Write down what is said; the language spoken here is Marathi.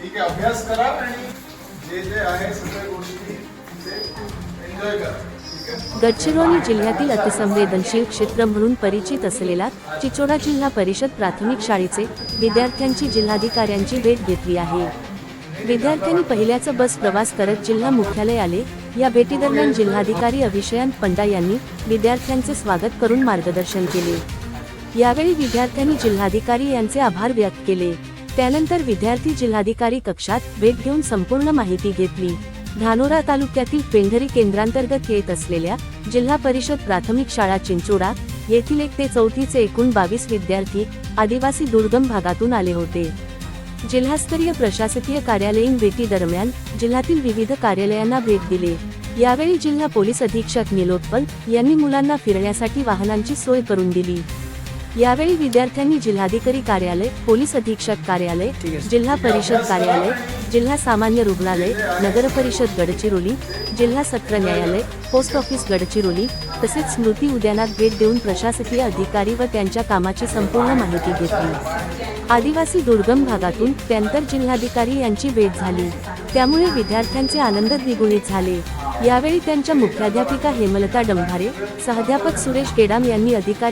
ठीक आहे, अभ्यास करा आणि जे जे आहे सगळ्या गोष्टी ते एन्जॉय करा. ठीक आहे. गडचिरोली जिल्ह्यातील अतिसंवेदनशील क्षेत्र म्हणून परिचित असलेला चिचोडा जिल्हा परिषद प्राथमिक शाळेचे विद्यार्थ्यांची जिल्हाधिकाऱ्यांची भेट घेतली आहे. विद्यार्थ्यांनी पहिल्याच बस प्रवास करत जिल्हा मुख्यालय आले. या भेटीदरम्यान जिल्हाधिकारी अभिषयंत पंडा यांनी विद्यार्थ्यांचे स्वागत करून मार्गदर्शन केले. यावेळी विद्यार्थ्यांनी जिल्हाधिकारी यांचे आभार व्यक्त केले. त्यानंतर विद्यार्थी जिल्हाधिकारी कक्षात भेट घेऊन संपूर्ण माहिती घेतली. धानोरा तालुक्यातील पेंढरी केंद्रांतर्गत येत असलेल्या जिल्हा परिषद प्राथमिक शाळा चिंचोडा येथील 1 ते 4 चे एकूण 22 विद्यार्थी आदिवासी दुर्गम भागातून आले होते. जिल्हास्तरीय प्रशासकीय कार्यालयीन भेटी दरम्यान जिल्ह्यातील विविध कार्यालयांना भेट दिली. यावेळी जिल्हा पोलीस अधीक्षक निलोत्पल यांनी मुलांना फिरण्यासाठी वाहनांची सोय करून दिली. यावेळी विद्यार्थ्यांनी जिल्हाधिकारी कार्यालय, पोलीस अधीक्षक कार्यालय, जिल्हा परिषद कार्यालय, जिल्हा सामान्य रुग्णालय, नगर परिषद गडचिरोली, जिल्हा सत्र न्यायालय, पोस्ट ऑफिस गडचिरोली तसेच स्मृती उद्यानात भेट देऊन प्रशासकीय अधिकारी व त्यांच्या कामाची संपूर्ण माहिती घेतली. आदिवासी दुर्गम भागातून त्यानंतर जिल्हाधिकारी यांची भेट झाली. त्यामुळे विद्यार्थ्यांचे आनंद द्विगुणित झाले. यावेळी त्यांच्या मुख्याध्यापिका हेमलता डंभारे, सहाध्यापक सुरेश केडाम यांनी अधिकारी